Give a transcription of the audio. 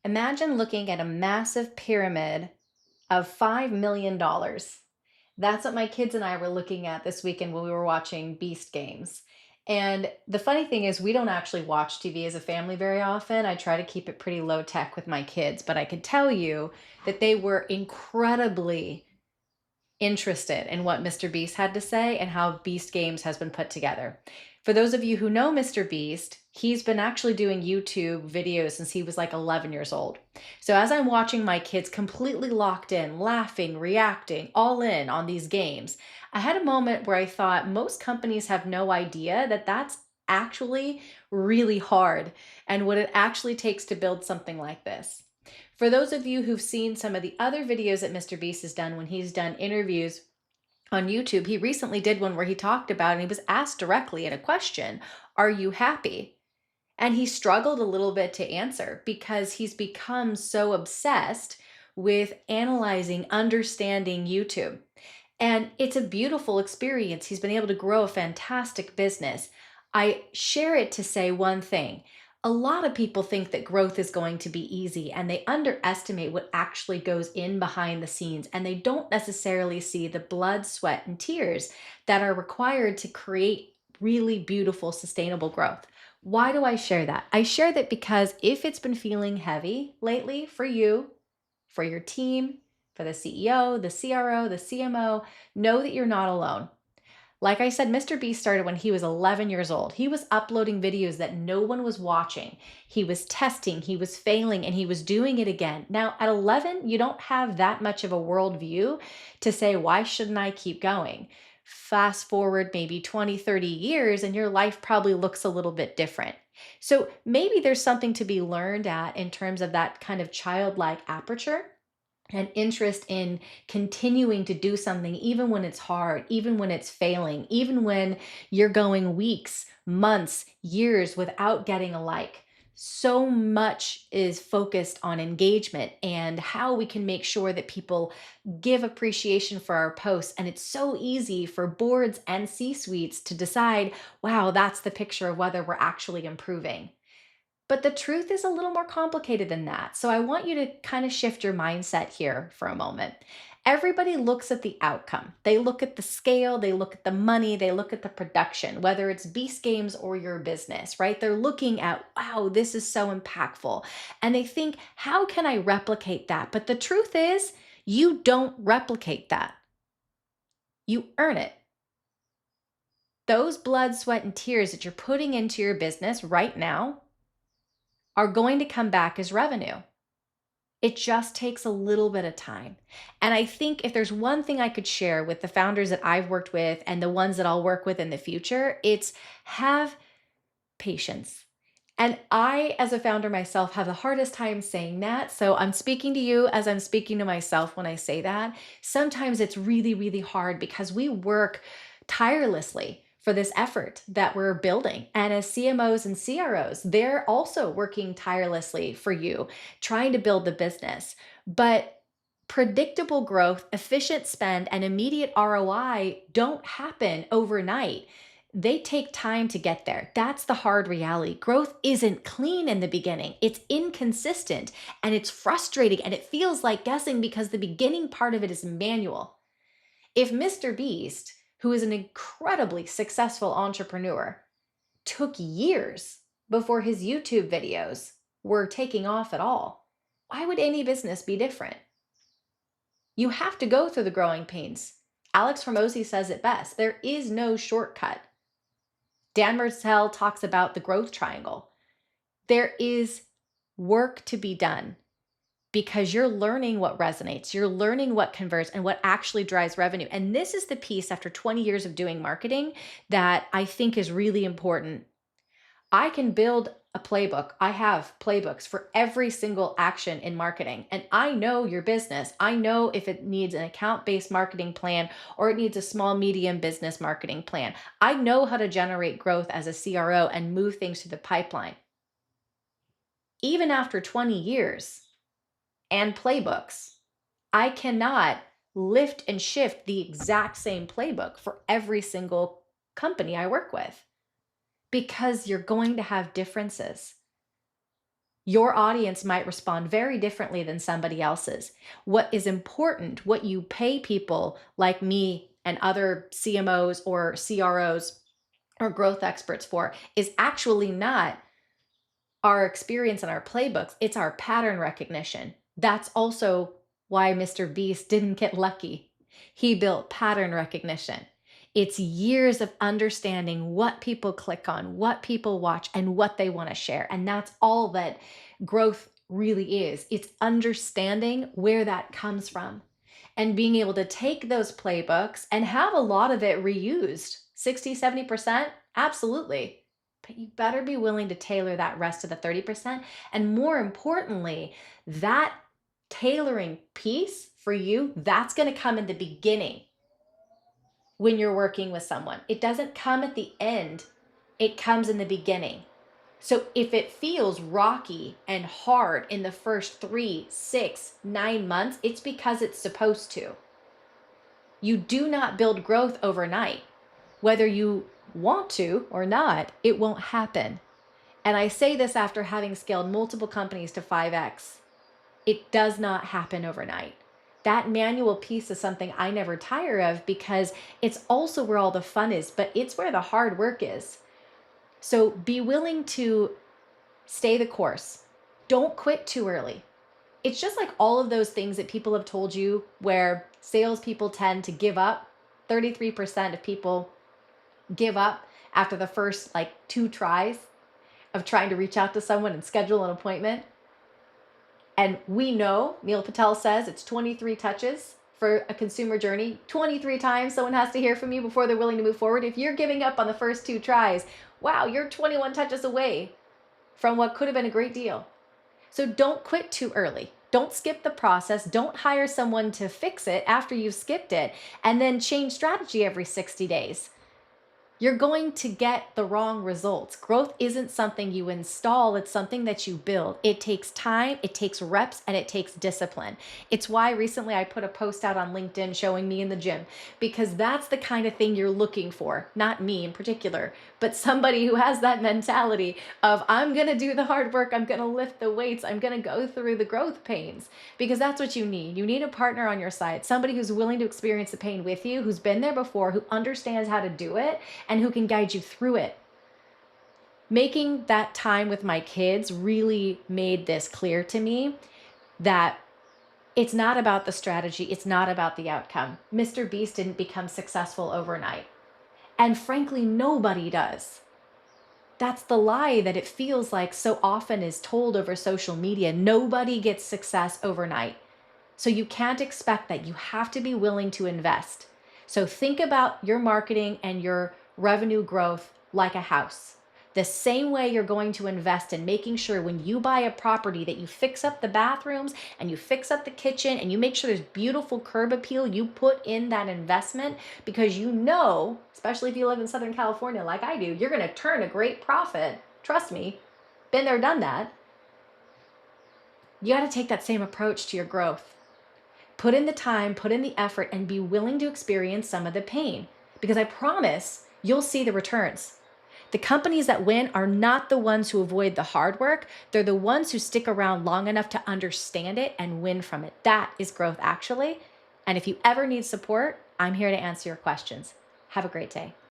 Imagine looking at a massive pyramid of $5 million. That's what my kids and I were looking at this weekend when we were watching Beast games. And the funny thing is, we don't actually watch TV as a family very often. I try to keep it pretty low tech with my kids, but I can tell you that they were incredibly interested in what Mr. Beast had to say and how Beast Games has been put together. For those of you who know Mr. Beast, he's been actually doing YouTube videos since he was like 11 years old. So as I'm watching my kids completely locked in, laughing, reacting, all in on these games, I had a moment where I thought most companies have no idea that that's actually really hard and what it actually takes to build something like this. For those of you who've seen some of the other videos that Mr. Beast has done when he's done interviews on YouTube, he recently did one where he talked about and he was asked directly in a question, "Are you happy?" And he struggled a little bit to answer because he's become so obsessed with analyzing, understanding YouTube. And it's a beautiful experience. He's been able to grow a fantastic business. I share it to say one thing. A lot of people think that growth is going to be easy and they underestimate what actually goes in behind the scenes. And they don't necessarily see the blood, sweat, and tears that are required to create really beautiful, sustainable growth. Why do I share that? I share that because if it's been feeling heavy lately for you, for your team, for the CEO, the CRO, the CMO, know that you're not alone. Like I said, MrBeast started when he was 11 years old. He was uploading videos that no one was watching. He was testing, he was failing, and he was doing it again. Now, at 11, you don't have that much of a worldview to say, why shouldn't I keep going? Fast forward maybe 20, 30 years, and your life probably looks a little bit different. So maybe there's something to be learned at in terms of that kind of childlike aperture and interest in continuing to do something, even when it's hard, even when it's failing, even when you're going weeks, months, years without getting a like. So much is focused on engagement and how we can make sure that people give appreciation for our posts. And it's so easy for boards and C suites to decide, wow, that's the picture of whether we're actually improving. But the truth is a little more complicated than that. So I want you to kind of shift your mindset here for a moment. Everybody looks at the outcome. They look at the scale, they look at the money, they look at the production, whether it's Beast Games or your business, right? They're looking at, wow, this is so impactful. And they think, how can I replicate that? But the truth is, you don't replicate that. You earn it. Those blood, sweat, and tears that you're putting into your business right now are going to come back as revenue. It just takes a little bit of time. And I think if there's one thing I could share with the founders that I've worked with and the ones that I'll work with in the future, it's have patience. And I, as a founder myself, have the hardest time saying that. So I'm speaking to you as I'm speaking to myself when I say that. Sometimes it's really, really hard because we work tirelessly for this effort that we're building. And as CMOs and CROs, they're also working tirelessly for you, trying to build the business. But predictable growth, efficient spend, and immediate ROI don't happen overnight. They take time to get there. That's the hard reality. Growth isn't clean in the beginning. It's inconsistent and it's frustrating and it feels like guessing because the beginning part of it is manual. If Mr. Beast, who is an incredibly successful entrepreneur, took years before his YouTube videos were taking off at all, why would any business be different? You have to go through the growing pains. Alex Hormozy says it best. There is no shortcut. Dan Merzel talks about the growth triangle. There is work to be done because you're learning what resonates, you're learning what converts and what actually drives revenue. And this is the piece after 20 years of doing marketing that I think is really important. I can build a playbook. I have playbooks for every single action in marketing. And I know your business. I know if it needs an account-based marketing plan or it needs a small, medium business marketing plan. I know how to generate growth as a CRO and move things through the pipeline. Even after 20 years and playbooks, I cannot lift and shift the exact same playbook for every single company I work with because you're going to have differences. Your audience might respond very differently than somebody else's. What is important, what you pay people like me and other CMOs or CROs or growth experts for, is actually not our experience and our playbooks, it's our pattern recognition. That's also why MrBeast didn't get lucky. He built pattern recognition. It's years of understanding what people click on, what people watch, and what they want to share. And that's all that growth really is. It's understanding where that comes from and being able to take those playbooks and have a lot of it reused. 60, 70%, absolutely. But you better be willing to tailor that rest of the 30%. And more importantly, that tailoring piece for you, that's going to come in the beginning when you're working with someone. It doesn't come at the end, it comes in the beginning. So if it feels rocky and hard in the first 3, 6, 9 months, it's because it's supposed to. You do not build growth overnight. Whether you want to or not, it won't happen. And I say this after having scaled multiple companies to 5x. It does not happen overnight. That manual piece is something I never tire of because it's also where all the fun is, but it's where the hard work is. So be willing to stay the course. Don't quit too early. It's just like all of those things that people have told you where salespeople tend to give up. 33% of people give up after the first like 2 tries of trying to reach out to someone and schedule an appointment. And we know, Neil Patel says, it's 23 touches for a consumer journey. 23 times someone has to hear from you before they're willing to move forward. If you're giving up on the first 2 tries, wow, you're 21 touches away from what could have been a great deal. So don't quit too early. Don't skip the process. Don't hire someone to fix it after you've skipped it and then change strategy every 60 days. You're going to get the wrong results. Growth isn't something you install, it's something that you build. It takes time, it takes reps, and it takes discipline. It's why recently I put a post out on LinkedIn showing me in the gym, because that's the kind of thing you're looking for. Not me in particular, but somebody who has that mentality of, I'm gonna do the hard work, I'm gonna lift the weights, I'm gonna go through the growth pains, because that's what you need. You need a partner on your side, somebody who's willing to experience the pain with you, who's been there before, who understands how to do it, and who can guide you through it. Making that time with my kids really made this clear to me that it's not about the strategy, it's not about the outcome. MrBeast didn't become successful overnight. And frankly, nobody does. That's the lie that it feels like so often is told over social media. Nobody gets success overnight. So you can't expect that. You have to be willing to invest. So think about your marketing and your revenue growth like a house. The same way you're going to invest in making sure when you buy a property that you fix up the bathrooms and you fix up the kitchen and you make sure there's beautiful curb appeal, you put in that investment because you know, especially if you live in Southern California like I do, you're going to turn a great profit. Trust me, been there, done that. You got to take that same approach to your growth. Put in the time, put in the effort, and be willing to experience some of the pain, because I promise you'll see the returns. The companies that win are not the ones who avoid the hard work. They're the ones who stick around long enough to understand it and win from it. That is growth, actually. And if you ever need support, I'm here to answer your questions. Have a great day.